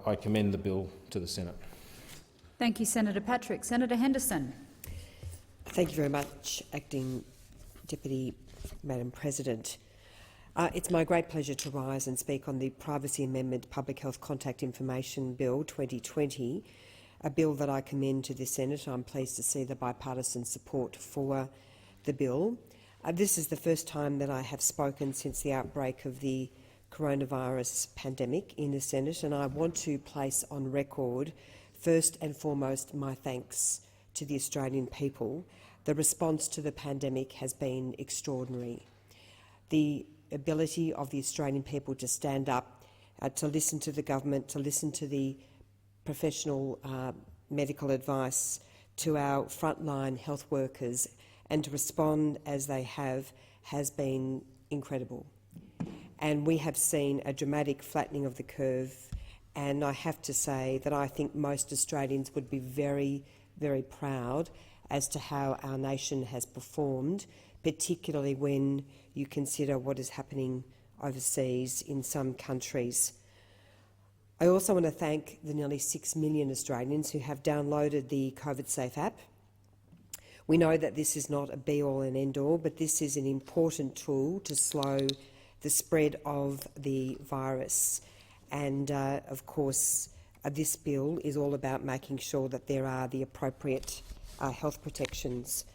I commend the bill to the Senate. Thank you, Senator Patrick. Senator Henderson. Thank you very much, Acting Deputy Madam President. It's my great pleasure to rise and speak on the Privacy Amendment Public Health Contact Information Bill 2020, a bill that I commend to the Senate. I'm pleased to see the bipartisan support for the bill. This is the first time that I have spoken since the outbreak of the coronavirus pandemic in the Senate, and I want to place on record, first and foremost, my thanks to the Australian people. The response to the pandemic has been extraordinary. The ability of the Australian people to stand up, to listen to the government, to listen to the professional medical advice, to our frontline health workers, and to respond as they have, has been incredible. And we have seen a dramatic flattening of the curve, and I have to say that I think most Australians would be very, very proud as to how our nation has performed, particularly when you consider what is happening overseas in some countries. I also want to thank the nearly 6 million Australians who have downloaded the COVIDSafe app. We know that this is not a be-all and end-all, but this is an important tool to slow the spread of the virus. And, of course, this bill is all about making sure that there are the appropriate health protections.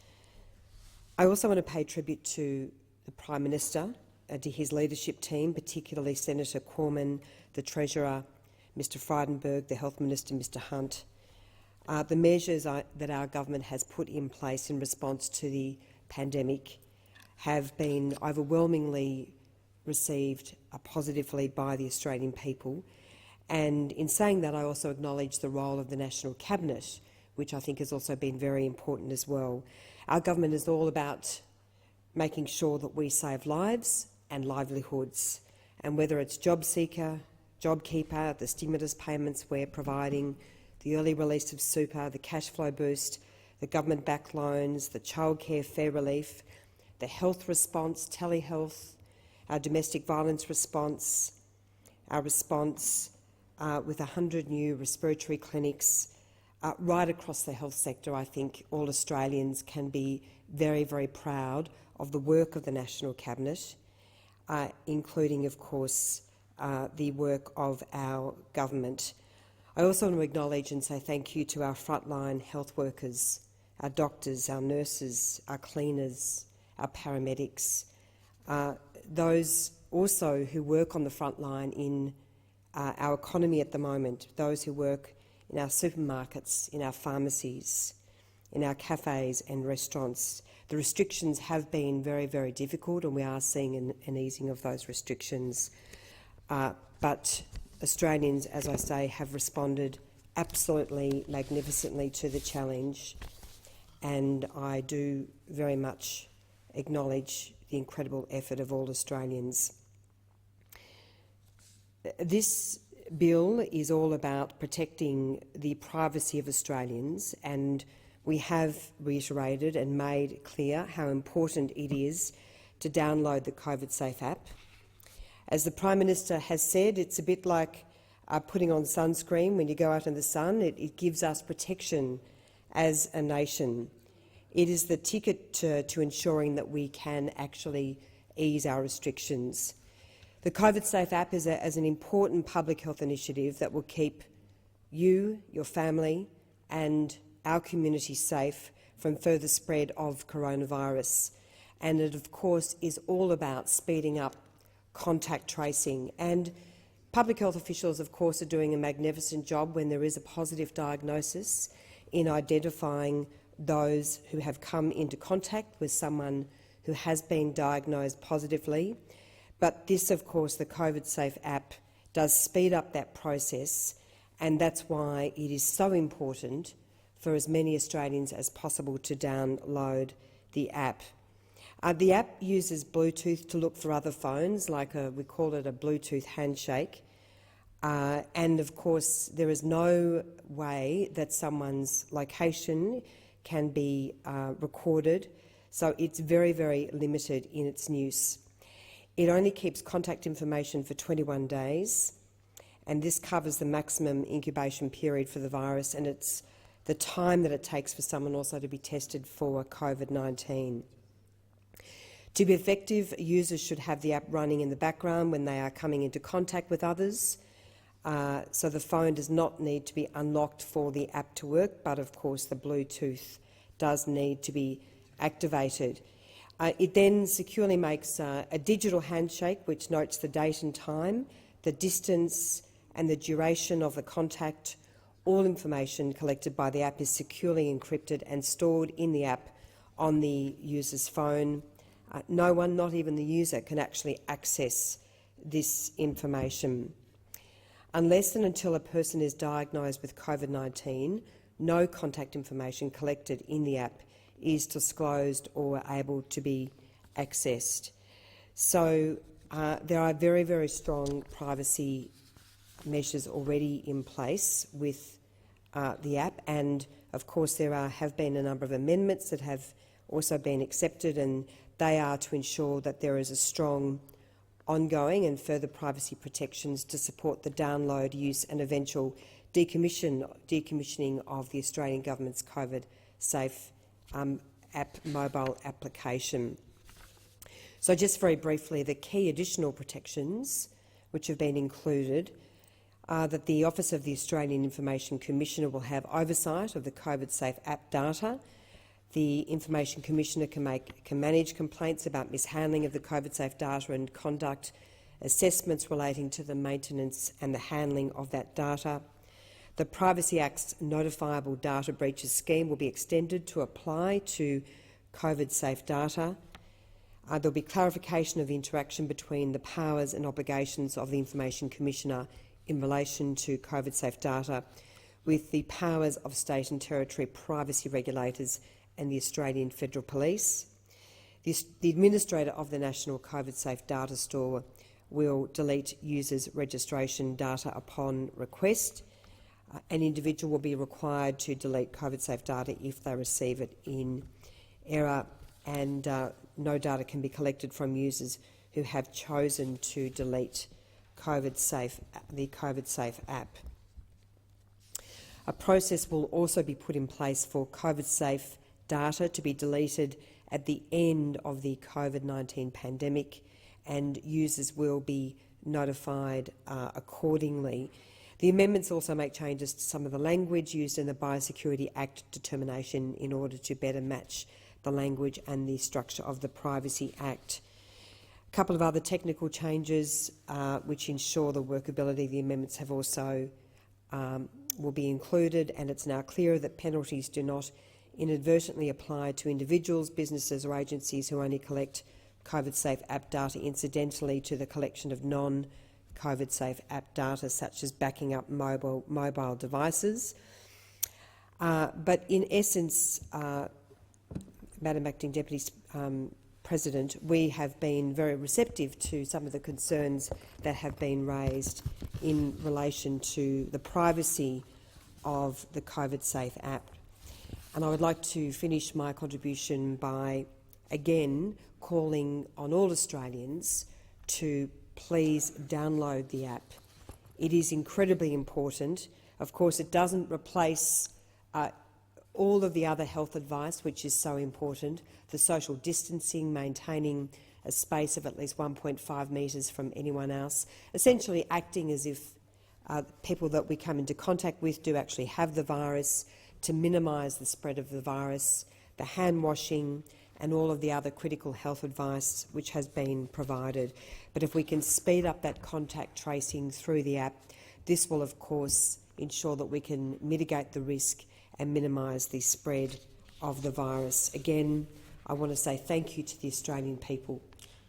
I also want to pay tribute to the Prime Minister, to his leadership team, particularly Senator Cormann, the Treasurer, Mr Frydenberg, the Health Minister, Mr Hunt. The measures that our government has put in place in response to the pandemic have been overwhelmingly received positively by the Australian people. And in saying that, I also acknowledge the role of the National Cabinet, which I think has also been very important as well. Our government is all about making sure that we save lives and livelihoods, and whether it's JobSeeker, JobKeeper, the stimulus payments we're providing, the early release of super, the cash flow boost, the government-backed loans, the childcare fair relief, the health response, telehealth, our domestic violence response, our response with 100 new respiratory clinics, right across the health sector. I think all Australians can be very, very proud of the work of the National Cabinet, including, of course, the work of our government. I also want to acknowledge and say thank you to our frontline health workers, our doctors, our nurses, our cleaners, our paramedics, those also who work on the front line in our economy at the moment, those who work in our supermarkets, in our pharmacies, in our cafes and restaurants. The restrictions have been very, very difficult, and we are seeing an easing of those restrictions. But Australians, as I say, have responded absolutely magnificently to the challenge, and I do very much acknowledge the incredible effort of all Australians. This bill is all about protecting the privacy of Australians, and we have reiterated and made clear how important it is to download the COVIDSafe app. As the Prime Minister has said, it's a bit like putting on sunscreen when you go out in the sun. It gives us protection as a nation. It is the ticket to ensuring that we can actually ease our restrictions. The COVIDSafe app is an important public health initiative that will keep you, your family and our community safe from further spread of coronavirus. And it, of course, is all about speeding up contact tracing. And public health officials, of course, are doing a magnificent job when there is a positive diagnosis in identifying those who have come into contact with someone who has been diagnosed positively. But this, of course, the COVIDSafe app does speed up that process, and that's why it is so important for as many Australians as possible to download the app. The app uses Bluetooth to look for other phones, like we call it a Bluetooth handshake. And, of course, there is no way that someone's location can be recorded, so it's very, very limited in its use. It only keeps contact information for 21 days, and this covers the maximum incubation period for the virus, and it's the time that it takes for someone also to be tested for COVID-19. To be effective, users should have the app running in the background when they are coming into contact with others, so the phone does not need to be unlocked for the app to work, but of course the Bluetooth does need to be activated. It then securely makes a digital handshake which notes the date and time, the distance and the duration of the contact. All information collected by the app is securely encrypted and stored in the app on the user's phone. No one, not even the user, can actually access this information. Unless and until a person is diagnosed with COVID-19, no contact information collected in the app is disclosed or able to be accessed. So there are very, very strong privacy measures already in place with the app, and of course there have been a number of amendments that have also been accepted, and they are to ensure that there is a strong ongoing and further privacy protections to support the download, use and eventual decommissioning of the Australian Government's COVIDSafe mobile application. So just very briefly, the key additional protections which have been included are that the Office of the Australian Information Commissioner will have oversight of the COVIDSafe app data. The Information Commissioner can manage complaints about mishandling of the COVIDSafe data and conduct assessments relating to the maintenance and the handling of that data. The Privacy Act's notifiable data breaches scheme will be extended to apply to COVIDSafe data. There will be clarification of the interaction between the powers and obligations of the Information Commissioner in relation to COVIDSafe data with the powers of state and territory privacy regulators and the Australian Federal Police. The administrator of the National COVIDSafe Data Store will delete users' registration data upon request. An individual will be required to delete COVIDSafe data if they receive it in error, and no data can be collected from users who have chosen to delete the COVIDSafe app. A process will also be put in place for COVIDSafe data to be deleted at the end of the COVID-19 pandemic, and users will be notified accordingly. The amendments also make changes to some of the language used in the Biosecurity Act determination in order to better match the language and the structure of the Privacy Act. A couple of other technical changes which ensure the workability of the amendments have also will be included, and it's now clearer that penalties do not inadvertently apply to individuals, businesses or agencies who only collect COVIDSafe app data incidentally to the collection of non-COVIDSafe app data, such as backing up mobile devices. But in essence, Madam Acting Deputy President, we have been very receptive to some of the concerns that have been raised in relation to the privacy of the COVIDSafe app. And I would like to finish my contribution by, again, calling on all Australians to please download the app. It is incredibly important. Of course, it doesn't replace all of the other health advice, which is so important, the social distancing, maintaining a space of at least 1.5 metres from anyone else, essentially acting as if people that we come into contact with do actually have the virus, to minimise the spread of the virus, the hand washing and all of the other critical health advice which has been provided. But if we can speed up that contact tracing through the app, this will of course ensure that we can mitigate the risk and minimise the spread of the virus. Again, I want to say thank you to the Australian people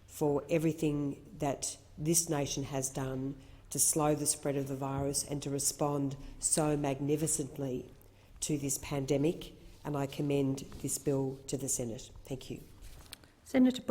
for everything that this nation has done to slow the spread of the virus and to respond so magnificently to this pandemic, and I commend this bill to the Senate. Thank you. Senator